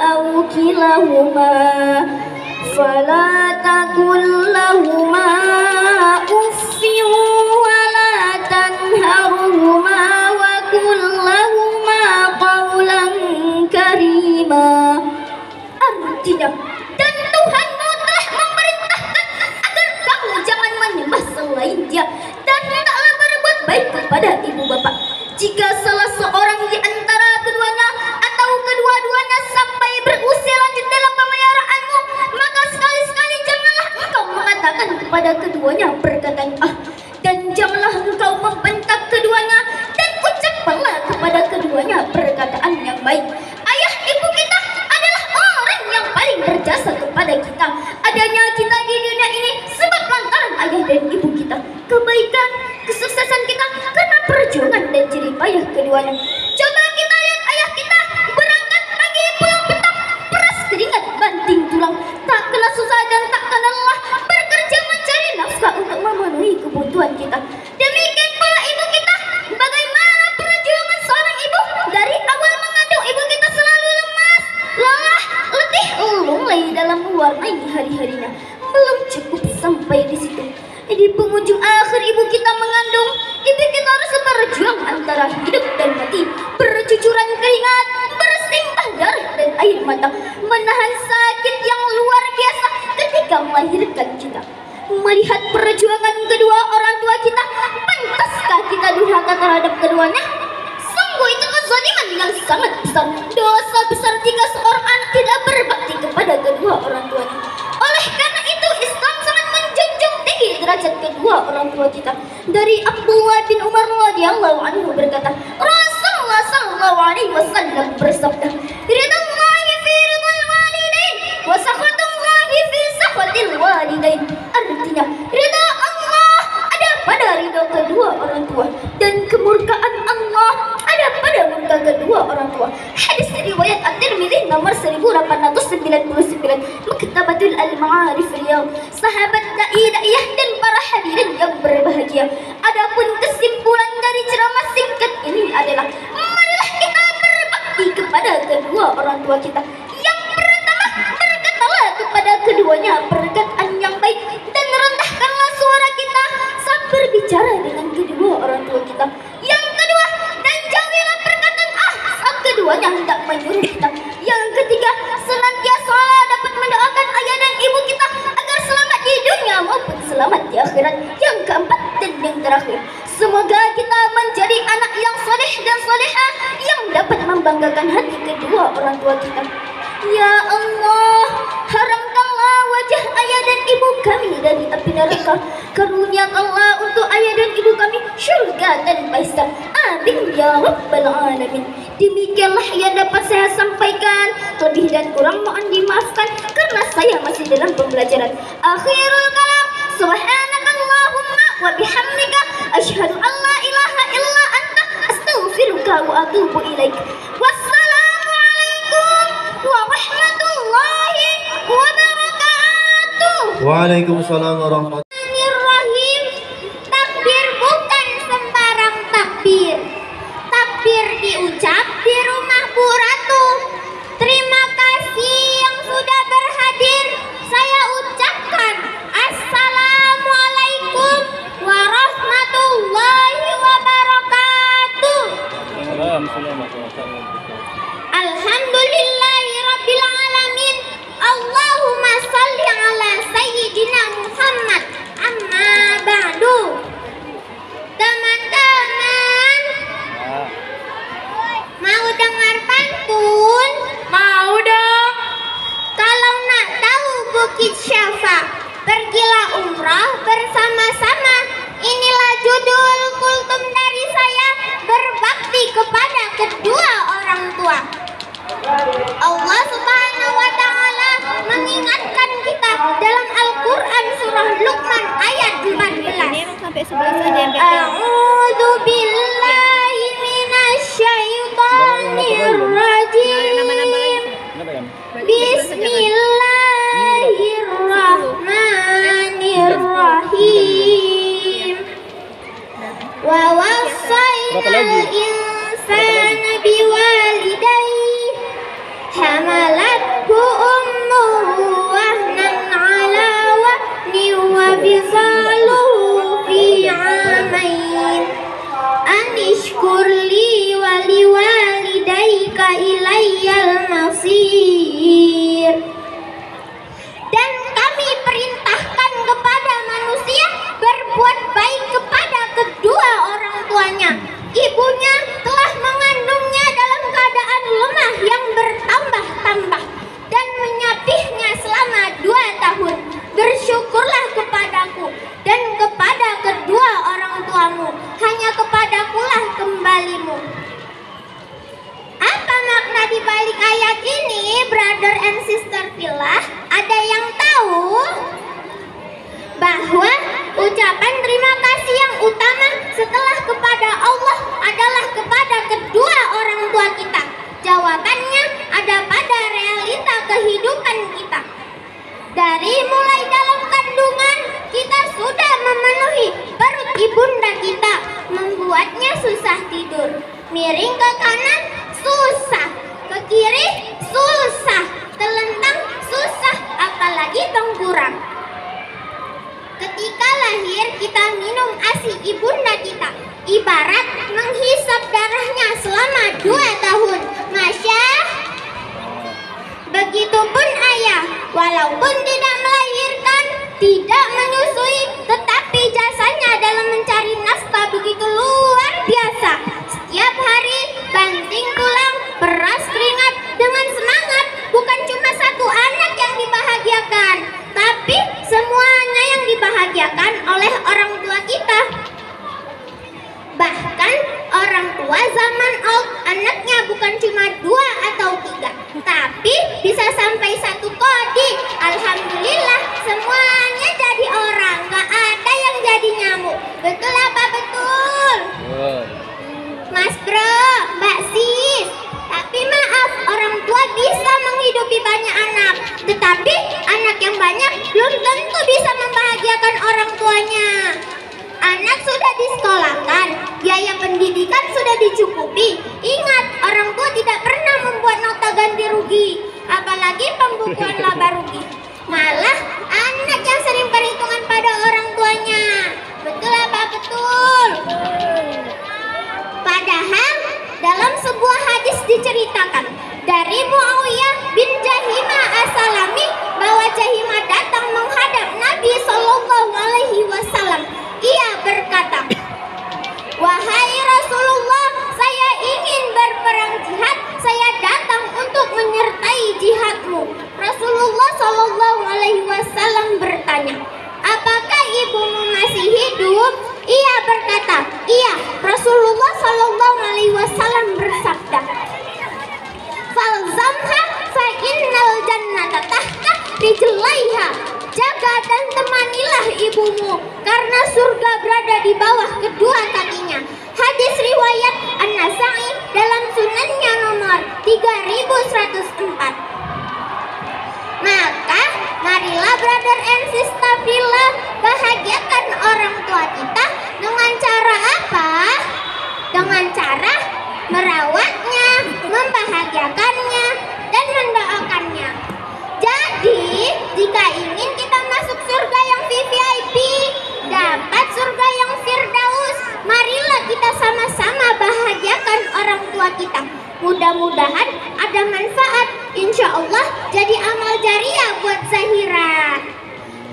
aw kilahuma fala taqul lahuma uffin wa la tanharhuma wa qul lahuma qawlan karima. Artinya, dan Tuhanmu telah memerintahkan agar kamu jangan menyembah selain Dia, dan hendaklah berbuat baik kepada ibu bapak. Jika salah seorang di antara keduanya atau kedua-duanya sampai berusia lanjut dalam pemeliharaanmu, maka sekali-sekali janganlah engkau mengatakan kepada keduanya perkataan dan janganlah engkau membentak keduanya, dan ucapkanlah kepada keduanya perkataan yang baik. Ayah ibu kita adalah orang yang paling berjasa kepada kita. Adanya kita di dunia ini sebab lantaran ayah dan ibu kita. Kebaikan, kesuksesan kita karena perjuangan dan jerih payah keduanya. Coba kita lihat ayah kita berangkat pagi pulang petang, peras keringat banting tulang, tak kena susah dan tak kena lelah, bekerja mencari nafkah untuk memenuhi kebutuhan kita. Demikian pula ibu kita, bagaimana perjuangan seorang ibu dari awal mengandung. Ibu kita selalu lemas, lelah, letih, lunglai dalam mewarnai hari-harinya. Belum cukup sampai di situ, di penghujung akhir ibu kita mengandung, ibu kita harus berjuang antara hidup dan mati, bercucuran keringat, bersimpah darah dan air mata, menahan sakit yang luar biasa ketika melahirkan kita. Melihat perjuangan kedua orang tua kita, pantaskah kita durhaka terhadap keduanya? Sungguh itu kezaliman yang sangat besar, dosa besar jika seorang anak tidak berbakti kepada kedua orang tuanya. Oleh karena itu Islam sangat menjunjung tinggi derajat kedua orang tua kita. Dari Abdullah bin Umar radhiyallahu anhu berkata, Rasulullah sallallahu alaihi wasallam bersabda, "Ridallahi fi ridal walidain wa sakhatullahi fi sakhatil walidain." Artinya, ridha Allah ada pada ridha kedua orang tua, dan kemurkaan Allah ada pada murka kedua orang tua. Hadis riwayat At-Tirmidzi nomor 1899, Maktabatul Al-Ma'arif Riyadh. Sahabat dai-daiyah dan para hadirin yang berbahagia, adapun kesimpulan dari ceramah singkat ini adalah, marilah kita berbakti kepada kedua orang tua kita. Yang pertama, berkatalah kepada keduanya perkataan yang baik, dan rendahkanlah suara kita saat berbicara dengan kedua orang tua kita. Yang kedua, dan jauhilah perkataan saat keduanya hendak menyuruh kita. Yang salihah yang dapat membanggakan hati kedua orang tua kita. Ya Allah, haramkanlah wajah ayah dan ibu kami dari api neraka. Karuniakanlah untuk ayah dan ibu kami syurga tanpa hisab. Amin ya rabbal alamin. Demikianlah yang dapat saya sampaikan. Lebih dan kurang mohon dimaafkan karena saya masih dalam pembelajaran. Akhirul kalam, subhanakallahumma wa bihamdika asyhadu an la ilaha illa anta astaghfiruka wa atubu ilaik. Wassalamualaikum warahmatullahi wabarakatuh. Waalaikumsalam warahmatullahi. Bismillahirrahmanirrahim. Takbir bukan sembarang takbir. Takbir diucap di rumah Bu Ratu. Terima kasih yang sudah berhadir. Saya ucapkan Assalamualaikum warahmatullahi wabarakatuh. Alhamdulillahirabbil alamin. Allahumma shalli ala sayyidina Muhammad. Amma ba'du. Teman-teman, mau dengar pantun? Mau dong. Kalau nak tahu Bukit Syafa, pergilah umrah bersama-sama. Inilah judul kultum dari saya, berbakti kepada kedua orang tua. Allah Subhanahu wa Ta'ala mengingatkan kita dalam Al-Quran surah Luqman ayat 14. A'udzu billahi minasyaitonir rajim. Bismillahirrahmanirrahim. Wa wassayna insana biwalidayhi hamalathu ummuhu wahnan ala wahnin wa fisaluhu fi 'amain an ishkur li wa liwalidayka ilayyal masir. Dan kami perintahkan kepada manusia berbuat baik kepada kedua orang tuanya. Ibunya telah mengandungnya dalam keadaan lemah yang bertambah-tambah dan menyapihnya selama 2 tahun. Bersyukurlah kepadaku dan kepada kedua orang tuamu, hanya kepadakulah kembalimu. Apa makna di balik ayat ini, brother and sister fillah? Ada yang tahu? Bahwa ucapan terima kasih yang utama setelah kepada Allah adalah kepada kedua orang tua kita. Jawabannya ada pada realita kehidupan kita. Dari mulai dalam kandungan, kita sudah memenuhi perut ibunda kita, membuatnya susah tidur. Miring ke kanan, susah. Ke kiri, susah. Telentang, susah. Apalagi tengkurap. Ketika lahir, kita minum ASI ibunda kita. Ibarat menghisap darahnya selama 2 tahun. Masya. Begitupun ayah, walaupun tidak melahirkan, tidak menyusui, tetapi jasanya dalam mencari nafkah begitu luar biasa. Setiap hari banting tulang, peras keringat dengan semangat. Bukan cuma satu anak yang dibahagiakan, tapi semuanya yang dibahagiakan oleh orang tua kita. Bahkan orang tua zaman old, anaknya bukan cuma 2 atau 3, tapi bisa sampai 1 kodi. Alhamdulillah, semuanya jadi orang, gak ada yang jadi nyamuk. Betul apa betul? Mas bro, mbak sis. Tapi maaf, orang tua bisa menghidupi banyak anak, tetapi anak yang banyak belum tentu bisa membahagiakan orang tuanya. Anak sudah disekolahkan, biaya pendidikan sudah dicukupi. Ingat, orang tua tidak pernah membuat nota ganti rugi, apalagi pembukuan laba rugi. Malah anak yang sering perhitungan pada orang tuanya. Betul apa betul? Padahal dalam sebuah hadis diceritakan dari Muawiyah bin Jahimah as-Salami bahwa Jahimah datang menghadap Nabi SAW. Ia berkata, "Wahai Rasulullah, saya ingin bertanya, apakah ibumu masih hidup? Ia berkata, iya. Rasulullah Shallallahu Alaihi Wasallam bersabda, falzamha fa innal jannata tahta rijlaiha. Jaga dan temanilah ibumu, karena surga berada di bawah kedua kakinya. Hadis riwayat An-Nasa'i dalam sunannya nomor 3104. Maka marilah brother and sister bila bahagiakan orang tua kita dengan cara apa? Dengan cara merawatnya, membahagiakannya, dan mendoakannya. Jadi, jika ingin kita masuk surga yang VVIP, dapat surga yang Firdaus, marilah kita sama-sama bahagiakan orang tua kita. Mudah-mudahan ada manfaat, insya Allah jadi amal jariah buat Zahira.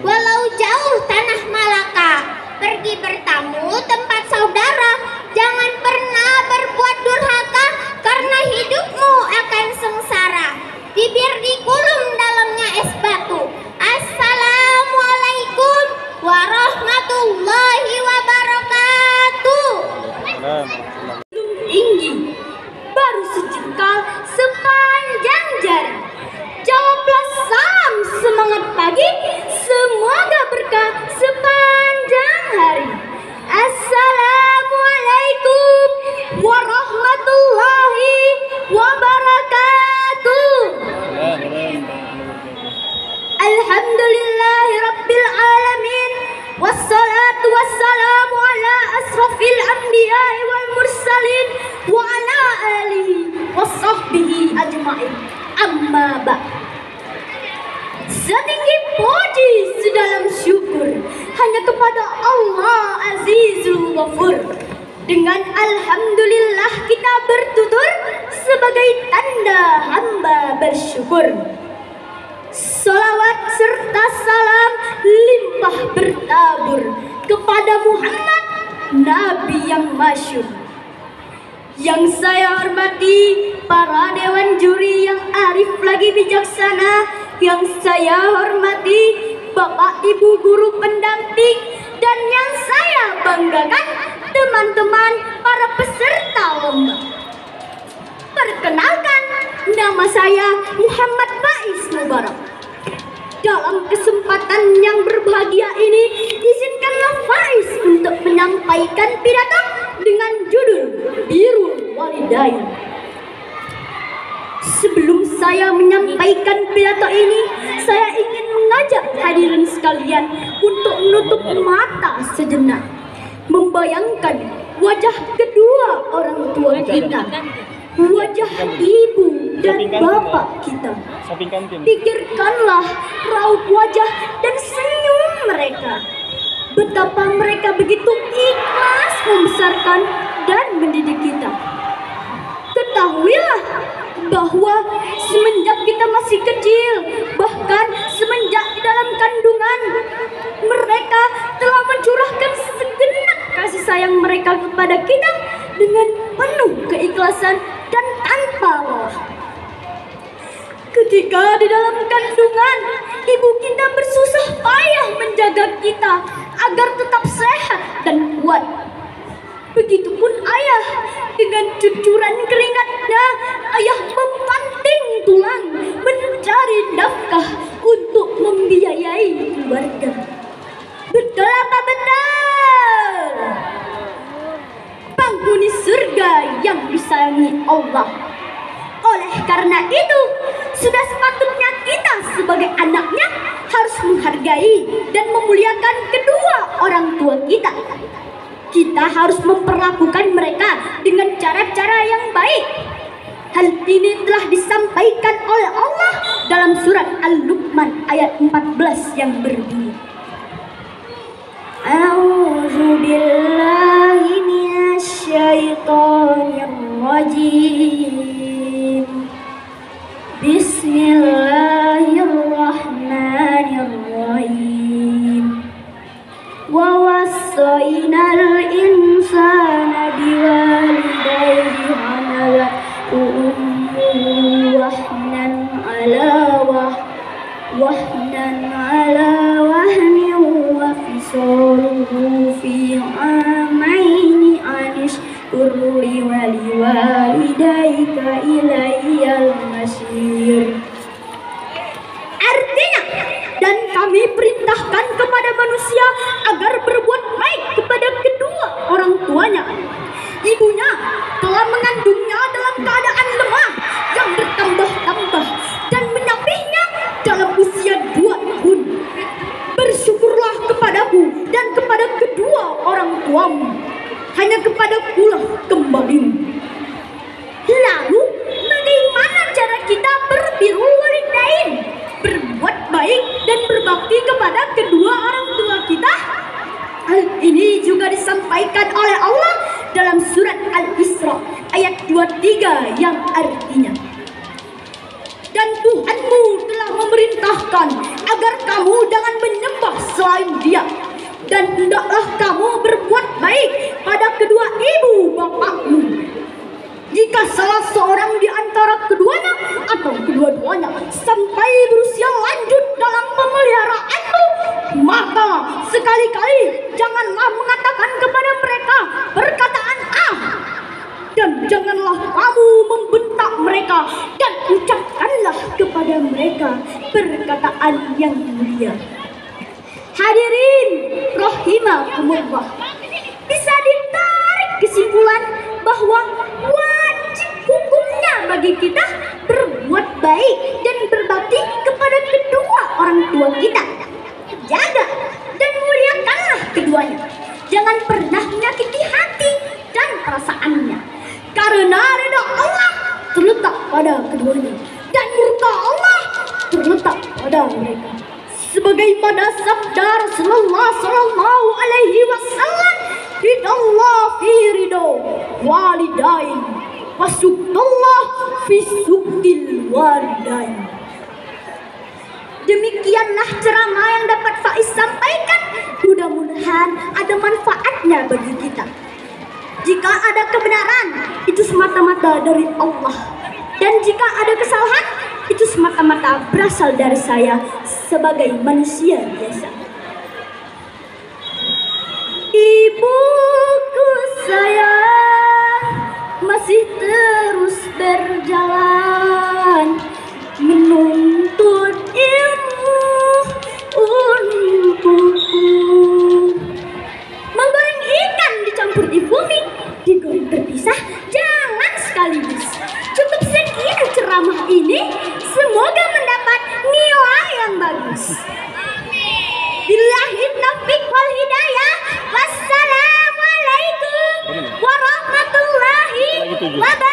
Walau jauh tanah Malaka, pergi bertamu tempat saudara, jangan pernah berbuat durhaka, karena hidupmu akan sengsara. Bibir dikulum dalamnya es batu. Assalamualaikum warahmatullahi wabarakatuh. Tinggi, baru sejengkal sepanjang jari. Jawablah salam semangat pagi, semoga berkah sepanjang hari. Assalamualaikum warahmatullahi wabarakatuh. Alhamdulillahi rabbil alamin, wassalatu wassalamu ala asrafil anbiya'i wal mursalin wa ala alihi wasahbihi ajma'in. Amma ba'. Setinggi puji sedalam syukur hanya kepada Allah Azizul Ghafur. Dengan alhamdulillah kita bertutur sebagai tanda hamba bersyukur. Salawat serta salam limpah bertabur kepada Muhammad, Nabi yang masyhur. Yang saya hormati para dewan juri yang arif lagi bijaksana, yang saya hormati Bapak Ibu guru pendamping, dan yang saya banggakan teman-teman para peserta lomba. Perkenalkan, nama saya Muhammad Faiz Mubarak. Dalam kesempatan yang berbahagia ini, izinkanlah Faiz untuk menyampaikan pidato dengan judul Birrul Walidain. Sebelum saya menyampaikan pidato ini, saya ingin mengajak hadirin sekalian untuk menutup mata sejenak, membayangkan wajah kedua orang tua kita, wajah ibu dan bapak kita. Pikirkanlah raut wajah dan senyum mereka. Betapa mereka begitu ikhlas membesarkan dan mendidik kita. Ketahuilah bahwa semenjak kita masih kecil, bahkan semenjak di dalam kandungan, mereka telah mencurahkan segenap kasih sayang mereka kepada kita dengan penuh keikhlasan dan tanpa lelah. Ketika di dalam kandungan, ibu kita bersusah payah menjaga kita agar tetap sehat dan kuat. Begitupun ayah, dengan cucuran keringatnya, ayah membanting tulang mencari nafkah untuk membiayai keluarga. Betul apa betul? Penghuni surga yang disayangi Allah. Oleh karena itu, sudah sepatutnya kita sebagai anaknya harus menghargai dan memuliakan kedua orang tua kita. Kita harus memperlakukan mereka dengan cara-cara yang baik. Hal ini telah disampaikan oleh Allah dalam surat Al-Luqman ayat 14 yang berbunyi, A'udzu billahi minasyaitonir rajim. Bismillahirrahmanirrahim. Wa wassaynal insana biwalidayhi hamalathu ummuhu wahnan ala wahnin fisaluhu fi amaini anishkur li wa liwalidayka ilayyal masir. Artinya, dan kami perintahkan kepada manusia agar berbuat baik kepada kedua orang tuanya. Ibunya telah mengandungnya dalam keadaan lemah yang bertambah-tambah dan menyapihnya dalam usia 2 tahun. Bersyukurlah kepadaku dan kepada kedua orang tuamu. Hanya kepadakulah kembalimu. Lalu, bagaimana cara kita berbirrul walidain? Berbuat baik dan berbakti kepada kedua orang tua kita? Hal ini juga disampaikan oleh Allah dalam surat Al-Isra ayat 23 yang artinya, dan Tuhanmu telah memerintahkan agar kamu jangan menyembah selain Dia, dan hendaklah kamu berbuat baik pada kedua ibu bapakmu. Jika salah seorang di antara keduanya atau kedua-duanya sampai berusia lanjut dalam pemeliharaanmu, maka sekali-kali janganlah mengatakan kepada mereka perkataan ah, dan janganlah kamu membentak mereka, dan ucapkanlah kepada mereka perkataan yang mulia. Hadirin rahimakumullah, bisa ditarik kesimpulan bahwa wajib hukumnya bagi kita berbuat baik dan berbakti kepada kedua orang tua kita. Jaga dan muliakanlah keduanya. Jangan pernah menyakiti hati dan perasaannya, karena ridha Allah terletak pada keduanya dan murka Allah terletak pada mereka. Sebagaimana sabda Rasulullah sallallahu alaihi wasallam, ridallah fi ridho walidain wa suqtullah fi suqtil walidain. Demikianlah ceramah yang dapat Faiz sampaikan. Mudah-mudahan ada manfaatnya bagi kita. Jika ada kebenaran, itu semata-mata dari Allah, dan jika ada kesalahan, itu semata-mata berasal dari saya sebagai manusia biasa. Ibuku sayang masih terus berjalan menuntut ilmu untukku. Menggoreng ikan dicampur di bumi, digoreng terpisah jangan sekaligus. Cukup sekian ceramah ini, semoga mendapat nilai yang bagus. Billahi taufiq wal hidayah. Wassalamualaikum warahmatullahi wabarakatuh.